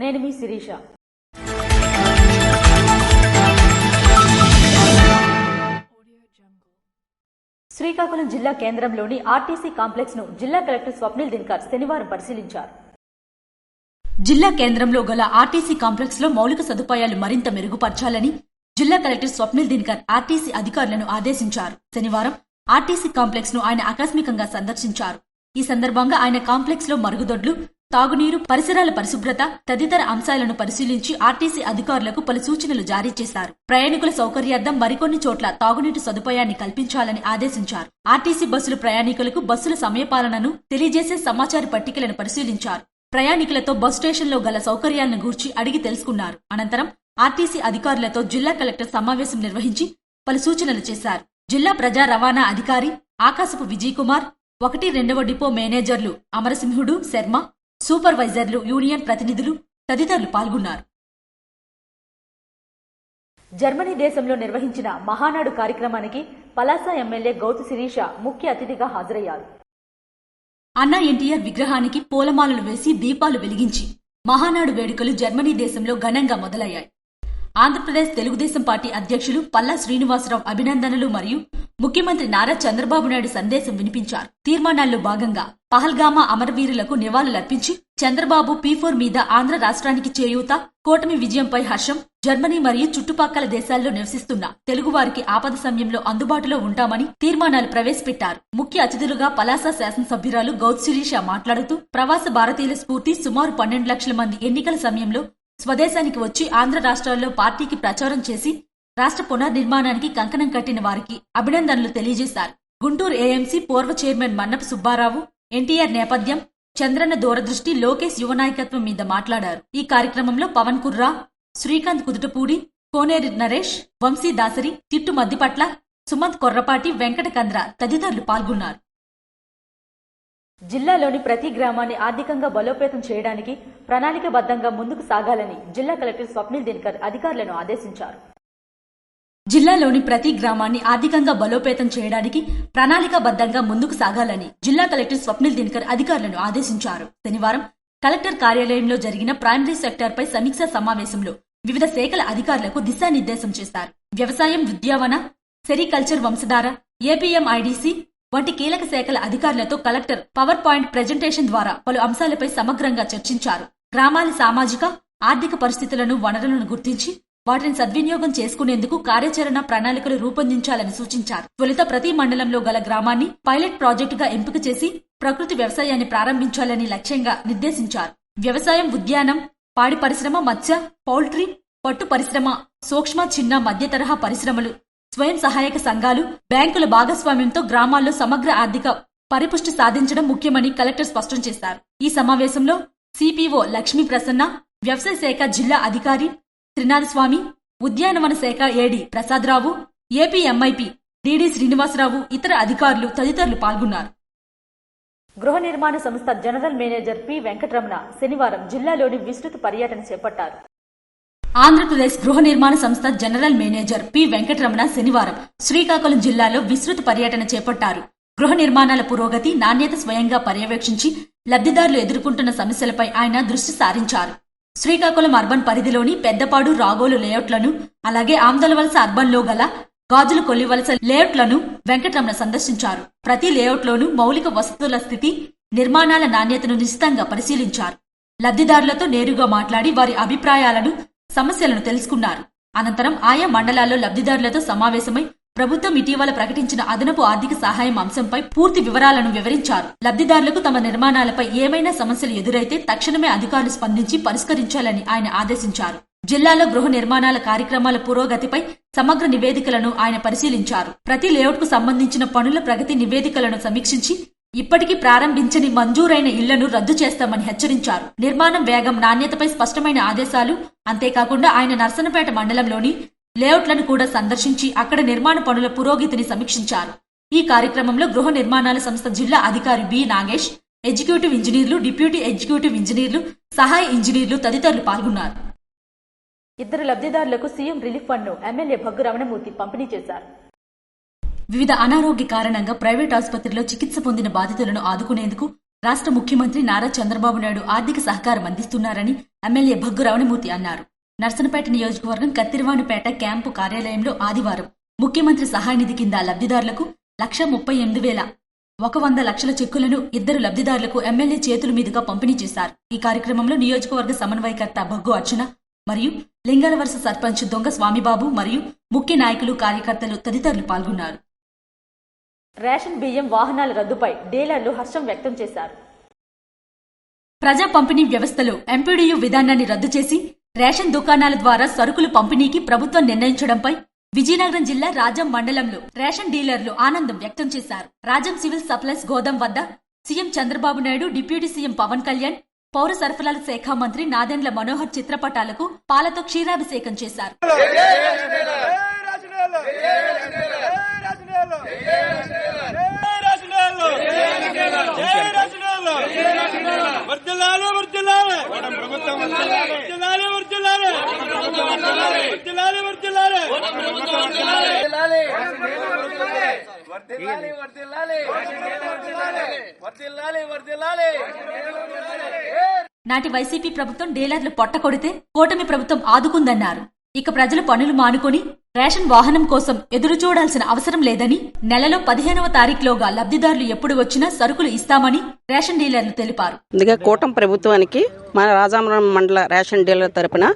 నేను మీ శిరీష. శ్రీకాకుళం జిల్లా కేంద్రంలోని ఆర్టీసీ కాంప్లెక్స్ ను జిల్లా కలెక్టర్ స్వప్నిల్ దినకర్ శనివారం పరిశీలించారు. జిల్లా కేంద్రంలో గల ఆర్టీసీ కాంప్లెక్స్ లో మౌలిక సదుపాయాలు మరింత మెరుగుపరచాలని జిల్లా కలెక్టర్ స్వప్నిల్ దినకర్ ఆర్టీసీ అధికారులను ఆదేశించారు. శనివారం ఆర్టీసీ కాంప్లెక్స్ ను ఆయన ఆకస్మికంగా సందర్శించారు. ఈ సందర్భంగా ఆయన కాంప్లెక్స్ లో మరుగుదొడ్లు, తాగునీరు, పరిసరాల పరిశుభ్రత తదితర అంశాలను పరిశీలించి ఆర్టీసీ అధికారులకు పలు సూచనలు జారీ చేశారు. ప్రయాణికుల సౌకర్యార్థం మరికొన్ని చోట్ల తాగునీటి సదుపాయాన్ని కల్పించాలని ఆదేశించారు. ఆర్టీసీ బస్సులు ప్రయాణికులకు బస్సుల సమయపాలనను తెలియజేసే సమాచార పట్టికలను పరిశీలించారు. ప్రయాణికులతో బస్ స్టేషన్లో గల సౌకర్యాలను గూర్చి అడిగి తెలుసుకున్నారు. అనంతరం ఆర్టీసీ అధికారులతో జిల్లా కలెక్టర్ సమావేశం నిర్వహించి పలు సూచనలు చేశారు. జిల్లా ప్రజా రవాణా అధికారి ఆకాశపు విజయ్ కుమార్, 1-2వ డిపో మేనేజర్లు అమరసింహుడు, శర్మ, సూపర్వైజర్లు, యూనియన్ ప్రతినిధులు తదితరులు పాల్గొన్నారు. జర్మనీ దేశంలో నిర్వహించిన మహానాడు కార్యక్రమానికి పలాస ఎమ్మెల్యే గౌతు శిరీష ముఖ్య అతిథిగా హాజరయ్యారు. అన్నా ఎన్టీఆర్ విగ్రహానికి పూలమాలలు వేసి దీపాలు వెలిగించి మహానాడు వేడుకలు జర్మనీ దేశంలో ఘనంగా మొదలయ్యాయి. ఆంధ్రప్రదేశ్ తెలుగుదేశం పార్టీ అధ్యక్షులు పల్లా శ్రీనివాసరావు అభినందనలు మరియు ముఖ్యమంత్రి నారా చంద్రబాబు నాయుడు సందేశం వినిపించారు. తీర్మానాల్లో భాగంగా పహల్గామా అమరవీరులకు నివాళులర్పించి చంద్రబాబు P4 మీద ఆంధ్ర రాష్ట్రానికి చేయూత, కూటమి విజయంపై హర్షం, జర్మనీ మరియు చుట్టుపక్కల దేశాల్లో నివసిస్తున్న తెలుగువారికి ఆపద సమయంలో అందుబాటులో ఉంటామని తీర్మానాలు ప్రవేశపెట్టారు. ముఖ్య అతిథులుగా పలాస శాసనసభ్యురాలు గౌతు శిరీష మాట్లాడుతూ ప్రవాస భారతీయుల స్ఫూర్తి సుమారు 12 లక్షల మంది ఎన్నికల సమయంలో స్వదేశానికి వచ్చి ఆంధ్ర రాష్ట్రాల్లో పార్టీకి ప్రచారం చేసి రాష్ట్ర పునర్నిర్మాణానికి కంకణం కట్టిన వారికి అభినందనలు తెలియజేశారు. గుంటూరు ఏఎంసీ పూర్వ చైర్మన్ మన్నపు సుబ్బారావు ఎన్టీఆర్ నేపథ్యం, చంద్రన్న దూరదృష్టి, లోకేష్ యువ నాయకత్వం మీద మాట్లాడారు. ఈ కార్యక్రమంలో పవన్ కుర్రా, శ్రీకాంత్ కుదుటపూడి, కోనేరి నరేష్, వంశీ దాసరి, తిట్టు మద్దిపట్ల, సుమంత్ కొర్రపాటి, వెంకట కంద్ర తదితరులు పాల్గొన్నారు. జిల్లాలోని ప్రతి గ్రామాన్ని ఆర్థికంగా బలోపేతం చేయడానికి ప్రణాళికాబద్ధంగా ముందుకు సాగాలని జిల్లా కలెక్టర్ స్వప్నిల్ దినకర్ అధికారులను ఆదేశించారు. జిల్లాలోని ప్రతి గ్రామాన్ని ఆర్థికంగా బలోపేతం చేయడానికి ప్రణాళికాబద్ధంగా ముందుకు సాగాలని జిల్లా కలెక్టర్ స్వప్నిల్ దినకర్ అధికారులను ఆదేశించారు. శనివారం కలెక్టర్ కార్యాలయంలో జరిగిన ప్రైమరీ సెక్టార్పై సమీక్షా సమావేశంలో వివిధ శాఖల అధికారులకు దిశానిర్దేశం చేశారు. వ్యవసాయం, ఉద్యావన, సెరికల్చర్, వంశధార, ఏపీఎంఐడిసి వంటి కీలక శాఖల అధికారులతో కలెక్టర్ పవర్ పాయింట్ ప్రెజెంటేషన్ ద్వారా పలు అంశాలపై సమగ్రంగా చర్చించారు. గ్రామాల సామాజిక, ఆర్థిక పరిస్థితులను, వనరులను గుర్తించి వాటిని సద్వినియోగం చేసుకునేందుకు కార్యాచరణ ప్రణాళికలు రూపొందించాలని సూచించారు. తొలుత ప్రతి మండలంలో గల గ్రామాన్ని పైలట్ ప్రాజెక్టుగా ఎంపిక చేసి ప్రకృతి వ్యవసాయాన్ని ప్రారంభించాలని లక్ష్యంగా నిర్దేశించారు. వ్యవసాయం, ఉద్యానం, పాడి పరిశ్రమ, మత్స్య, పౌల్ట్రీ, పట్టు పరిశ్రమ, సూక్ష్మ, చిన్న, మధ్య తరహా పరిశ్రమలు, స్వయం సహాయక సంఘాలు, బ్యాంకుల భాగస్వామ్యంతో గ్రామాల్లో సమగ్ర ఆర్థిక పరిపుష్టి సాధించడం ముఖ్యమని కలెక్టర్ స్పష్టం చేశారు. ఈ సమావేశంలో సిపిఓ లక్ష్మీ ప్రసన్న, వ్యవసాయ శాఖ జిల్లా అధికారి త్రినాథస్వామి, ఉద్యానవన శాఖ ఏడీ ప్రసాదరావు, ఏపీఎంఐపీ డిడి శ్రీనివాసరావు, ఇతర అధికారులు తదితరులు పాల్గొన్నారు. గృహ నిర్మాణ సంస్థ జనరల్ మేనేజర్ పి వెంకటరమణ శనివారం జిల్లాలోని విస్తృత పర్యటన చేపట్టారు. ఆంధ్రప్రదేశ్ గృహ నిర్మాణ సంస్థ జనరల్ మేనేజర్ పి వెంకటరమణ శనివారం శ్రీకాకుళం జిల్లాలో విస్తృత పర్యటన చేపట్టారు. గృహ నిర్మాణాల పురోగతి, నాణ్యత స్వయంగా పర్యవేక్షించి లబ్ధిదారులు ఎదుర్కొంటున్న సమస్యలపై ఆయన దృష్టి సారించారు. శ్రీకాకుళం అర్బన్ పరిధిలోని పెద్దపాడు, రాగోలు లేఅవుట్లను, అలాగే ఆమ్దలవలస అర్బన్లో గల గాజుల కొల్లివలస లేఅవుట్లను వెంకటరమణ సందర్శించారు. ప్రతి లేఅవుట్లోనూ మౌలిక వసతుల స్థితి, నిర్మాణాల నాణ్యతను నిశితంగా పరిశీలించారు. లబ్ధిదారులతో నేరుగా మాట్లాడి వారి అభిప్రాయాలను, సమస్యలను తెలుసుకున్నారు. అనంతరం ఆయా మండలాల్లో లబ్ధిదారులతో సమావేశమై ప్రభుత్వం ఇటీవల ప్రకటించిన అదనపు ఆర్థిక సహాయం అంశంపై పూర్తి వివరాలను వివరించారు. లబ్ధిదారులకు తమ నిర్మాణాలపై ఏమైనా సమస్యలు ఎదురైతే తక్షణమే అధికారులు స్పందించి పరిష్కరించాలని ఆయన ఆదేశించారు. జిల్లాలో గృహ నిర్మాణాల కార్యక్రమాల పురోగతిపై సమగ్ర నివేదికలను ఆయన పరిశీలించారు. ప్రతి లేఅవుట్కు సంబంధించిన పనుల ప్రగతి నివేదికలను సమీక్షించి ఇప్పటికీ ప్రారంభించని మంజూరైన ఇళ్లను రద్దు చేస్తామని హెచ్చరించారు. నిర్మాణం వేగం, నాణ్యతపై స్పష్టమైన ఆదేశాలు. అంతేకాకుండా ఆయన నర్సనపేట మండలంలోని లేఅవుట్లను కూడా సందర్శించి అక్కడ నిర్మాణ పనుల పురోగతిని సమీక్షించారు. ఈ కార్యక్రమంలో గృహ నిర్మాణాల సంస్థ జిల్లా అధికారి బి నాగేష్, ఎగ్జిక్యూటివ్ ఇంజనీర్లు, డిప్యూటీ ఎగ్జిక్యూటివ్ ఇంజనీర్లు, సహాయ ఇంజనీర్లు తదితరులు పాల్గొన్నారు. 2 లబ్ధిదారులకు సీఎం రిలీఫ్ ఫండ్ను ఎమ్మెల్యే భగ్గు రమణమూర్తి పంపిణీ చేశారు. వివిధ అనారోగ్య కారణంగా ప్రైవేట్ ఆసుపత్రిలో చికిత్స పొందిన బాధితులను ఆదుకునేందుకు రాష్ట్ర ముఖ్యమంత్రి నారా చంద్రబాబు నాయుడు ఆర్థిక సహకారం అందిస్తున్నారని ఎమ్మెల్యే భగ్గు రమణమూర్తి అన్నారు. నర్సనపేట నియోజకవర్గం కత్తిరవానిపేట క్యాంపు కార్యాలయంలో ఆదివారం ముఖ్యమంత్రి సహాయ నిధి కింద లబ్ధిదారులకు 1,38,100 చెక్కులను 2 లబ్ధిదారులకు ఎమ్మెల్యే చేతుల మీదుగా పంపిణీ చేశారు. ఈ కార్యక్రమంలో నియోజకవర్గ సమన్వయకర్త భగ్గు అర్చన మరియు లింగాలవలస సర్పంచ్ దొంగ స్వామిబాబు మరియు ముఖ్య నాయకులు, కార్యకర్తలు తదితరులు పాల్గొన్నారు. రేషన్ బియ్యం వాహనాల రద్దుపై డీలర్లు హర్షం వ్యక్తం చేశారు. ప్రజా పంపిణీ వ్యవస్థలో ఎంపీడీయూ విధానాన్ని రద్దు చేసి రేషన్ దుకాణాల ద్వారా సరుకులు పంపిణీకి ప్రభుత్వం నిర్ణయించడంపై విజయనగరం జిల్లా రాజం మండలంలో రేషన్ డీలర్లు ఆనందం వ్యక్తం చేశారు. రాజం సివిల్ సప్లైస్ గోదాం వద్ద CM Chandrababu Naidu, deputy CM Pawan Kalyan, పౌర సరఫరాల శాఖ మంత్రి నాదెండ్ల మనోహర్ చిత్రపటాలకు పాలతో క్షీరాభిషేకం చేశారు. నాటి వైసీపీ ప్రభుత్వం డీలర్లు పొట్టకొడితే కూటమి ప్రభుత్వం ఆదుకుందన్నారు. ఇక ప్రజలు పనులు మానుకొని రేషన్ వాహనం కోసం ఎదురు చూడాల్సిన అవసరం లేదని, నెలలో 15వ తారీఖులోగా లబ్ధిదారులు ఎప్పుడు వచ్చినా సరుకులు ఇస్తామని రేషన్ డీలర్లు తెలిపారు. కూటమి ప్రభుత్వానికి మన రాజామరం మండల రేషన్ డీలర్ తరపున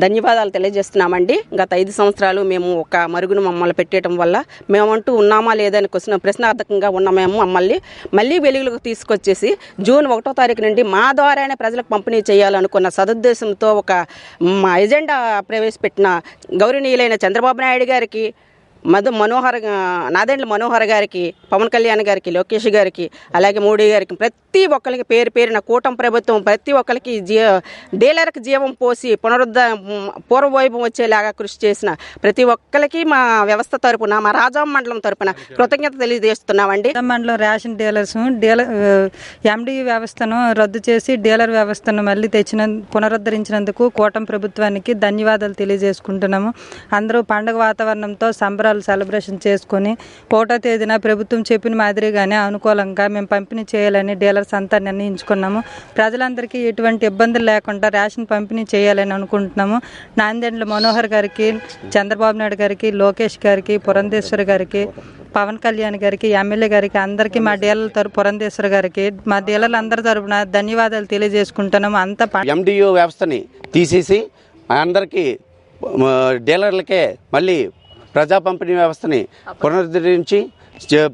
ధన్యవాదాలు తెలియజేస్తున్నామండి. గత 5 సంవత్సరాలు మేము ఒక మరుగును మమ్మల్ని పెట్టడం వల్ల మేమంటూ ఉన్నామా లేదని ప్రశ్నార్థకంగా ఉన్న మేము మళ్ళీ వెలుగులకు తీసుకొచ్చేసి జూన్ 1వ తారీఖు నుండి మా ద్వారానే ప్రజలకు పంపిణీ చేయాలనుకున్న సదుద్దేశంతో ఒక ఎజెండా ప్రవేశపెట్టిన గౌరవనీయులైన చంద్రబాబు నాయుడు గారికి, నాదెండ్ల మనోహర్ గారికి, పవన్ కళ్యాణ్ గారికి, లోకేష్ గారికి, అలాగే మోడీ గారికి, ప్రతి ఒక్కరికి పేరు పేరున కూటమి ప్రభుత్వం ప్రతి ఒక్కరికి డీలర్కి జీవం పోసి పూర్వవైభవం వచ్చేలాగా కృషి చేసిన ప్రతి ఒక్కరికి మా వ్యవస్థ తరపున, మా రాజాం మండలం తరపున కృతజ్ఞత తెలియజేస్తున్నామండి. మండలం రేషన్ డీలర్స్ ఎండి వ్యవస్థను రద్దు చేసి డీలర్ వ్యవస్థను మళ్ళీ పునరుద్ధరించినందుకు కూటమి ప్రభుత్వానికి ధన్యవాదాలు తెలియజేసుకుంటున్నాము. అందరూ పండుగ వాతావరణంతో సంబరాలు సెలబ్రేషన్ చేసుకుని 1వ తేదీన ప్రభుత్వం చెప్పిన మాదిరిగానే అనుకూలంగా మేము పంపిణీ చేయాలని డీలర్స్ అంతా నిర్ణయించుకున్నాము. ప్రజలందరికీ ఎటువంటి ఇబ్బందులు లేకుండా రేషన్ పంపిణీ చేయాలని అనుకుంటున్నాము. నాందేండ్ల మనోహర్ గారికి, చంద్రబాబు నాయుడు గారికి, లోకేష్ గారికి, పురంధేశ్వరి గారికి, పవన్ కళ్యాణ్ గారికి, ఎమ్మెల్యే గారికి, అందరికీ మా డీలర్ల పురంధేశ్వరి గారికి, మా డీలర్లు అందరి తరపున ధన్యవాదాలు తెలియజేసుకుంటున్నాము. అంతా ఎండియో వ్యవస్థని తీసేసి అందరికీ డీలర్లకే మళ్ళీ ప్రజా పంపిణీ వ్యవస్థని పునరుద్ధరించి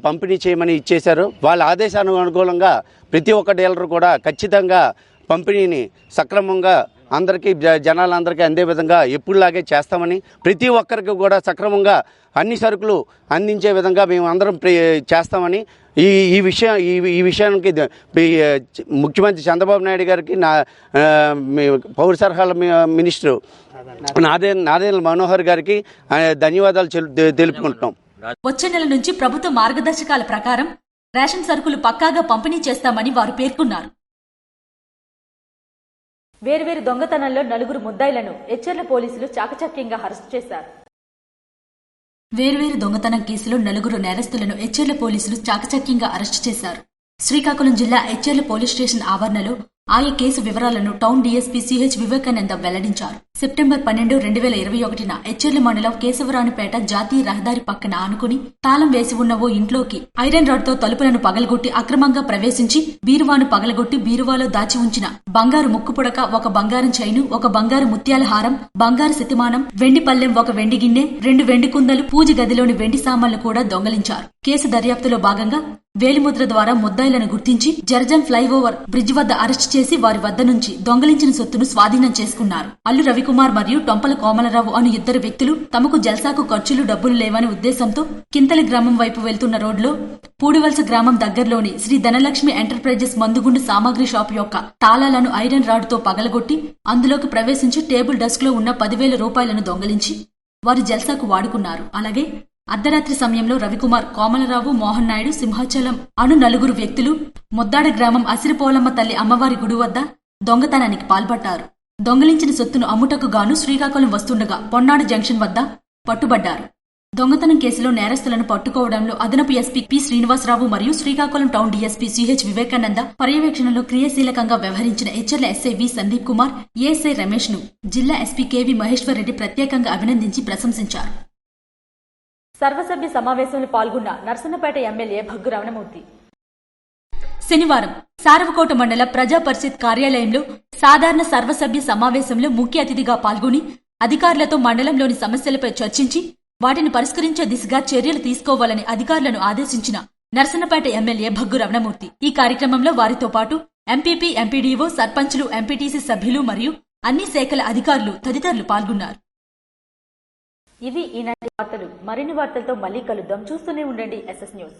పంపిణీ చేయమని ఇచ్చేశారు. వాళ్ళ ఆదేశానుగుణంగా ప్రతి ఒక్క డీలర్ కూడా ఖచ్చితంగా పంపిణీని సక్రమంగా అందరికీ జనాలందరికీ అందే విధంగా ఎప్పుడులాగే చేస్తామని, ప్రతి ఒక్కరికి కూడా సక్రమంగా అన్ని సరుకులు అందించే విధంగా మేము అందరం చేస్తామని ఈ విషయానికి ముఖ్యమంత్రి చంద్రబాబు నాయుడు గారికి, పౌర సరఫరాల మినిస్టర్ నాదెండ్ల మనోహర్ గారికి ధన్యవాదాలు తెలుపుకుంటున్నాం. వచ్చే నెల నుంచి ప్రభుత్వ మార్గదర్శకాల ప్రకారం రేషన్ సరుకులు పక్కాగా పంపిణీ చేస్తామని వారు పేర్కొన్నారు. వేర్వేరు దొంగతనంలో 4 ముద్దాయిలను ఎచ్చెర్ల పోలీసులు చాకచక్యంగా అరెస్టు చేశారు. వేర్వేరు దొంగతనం కేసులో 4 నేరస్తులను ఎచ్చెర్ల పోలీసులు చాకచక్యంగా అరెస్టు చేశారు. శ్రీకాకుళం జిల్లా ఎచ్చెర్ల పోలీస్ స్టేషన్ ఆవరణలో ఆయా కేసు వివరాలను టౌన్ డీఎస్పీ సిహెచ్ వివేకానంద వెల్లడించారు. సెప్టెంబర్ 12, 2021న ఎచ్చెర్ల మండలం కేశవరావుపేట జాతీయ రహదారి పక్కన ఆనుకుని తాళం వేసి ఉన్న ఓ ఇంట్లోకి ఐరన్ రాడ్ తో తలుపులను పగలగొట్టి అక్రమంగా ప్రవేశించి బీరువాను పగలగొట్టి బీరువాలో దాచి ఉంచిన బంగారు ముక్కు పుడక, 1 బంగారం చైను, 1 బంగారు ముత్యాల హారం, బంగారు శతిమానం, వెండి పల్లెం, 1 వెండి గిన్నె, 2 వెండి కుందలు, పూజ గదిలోని వెండి సామాన్లు కూడా దొంగలించారు. కేసు దర్యాప్తులో భాగంగా వేలిముద్ర ద్వారా ముద్దాయిలను గుర్తించి జర్జన్ ఫ్లైఓవర్ బ్రిడ్జ్ వద్ద అరెస్టు చేసి వారి వద్ద నుంచి దొంగలించిన సొత్తును స్వాధీనం చేసుకున్నారు. అల్లు రవికుమార్ మరియు టొంపల కోమలరావు అను 2 వ్యక్తులు తమకు జల్సాకు ఖర్చులు డబ్బులు లేవని ఉద్దేశంతో కింతలి గ్రామం వైపు వెళ్తున్న రోడ్లో పూడివలస గ్రామం దగ్గరలోని శ్రీ ధనలక్ష్మి ఎంటర్ప్రైజెస్ మందుగుండు సామాగ్రి షాప్ యొక్క తాళాలను ఐరన్ రాడ్ తో పగలగొట్టి అందులోకి ప్రవేశించి టేబుల్ డెస్క్ లో ఉన్న 10,000 రూపాయలను దొంగలించి వారి జల్సాకు వాడుకున్నారు. అలాగే అర్ధరాత్రి సమయంలో రవికుమార్, కోమలరావు, మోహన్ నాయుడు, సింహాచలం అను 4 వ్యక్తులు ముద్దాడ గ్రామం అసిరిపోలమ్మ తల్లి అమ్మవారి గుడి వద్ద దొంగతనానికి పాల్పడ్డారు. దొంగలించిన సొత్తును అమ్ముటకు గాను శ్రీకాకుళం వస్తుండగా పొన్నాడు జంక్షన్ వద్ద పట్టుబడ్డారు. దొంగతనం కేసులో నేరస్తులను పట్టుకోవడంలో అదనపు ఎస్పీ పి శ్రీనివాసరావు మరియు Srikakulam town DSP CH Vivekananda పర్యవేక్షణలో క్రియాశీలకంగా వ్యవహరించిన హెచ్ఎల్ ఎస్ఐ వి సందీప్ కుమార్, ఏఎస్ఐ రమేష్ ను జిల్లా ఎస్పీ కెవి మహేశ్వర్ రెడ్డి ప్రత్యేకంగా అభినందించి ప్రశంసించారు. సర్వసభ్య సమావేశంలో పాల్గొన్న నర్సన్నపేట ఎమ్మెల్యే భగ్గు రమణమూర్తి శనివారం సారవకోట మండల ప్రజా పరిషత్ కార్యాలయంలో సాధారణ సర్వసభ్య సమావేశంలో ముఖ్య అతిథిగా పాల్గొని అధికారులతో మండలంలోని సమస్యలపై చర్చించి వాటిని పరిష్కరించే దిశగా చర్యలు తీసుకోవాలని అధికారులను ఆదేశించిన నర్సన్నపేట ఎమ్మెల్యే భగ్గు రమణమూర్తి ఈ కార్యక్రమంలో వారితో పాటు ఎంపీపీ, ఎంపీడీఓ, సర్పంచులు, ఎంపీటీసీ సభ్యులు మరియు అన్ని శాఖల అధికారులు తదితరులు పాల్గొన్నారు. ఇవి ఈనాటి వార్తలు. మరిన్ని వార్తలతో మళ్ళీ కలుద్దాం. చూస్తూనే ఉండండి SS న్యూస్.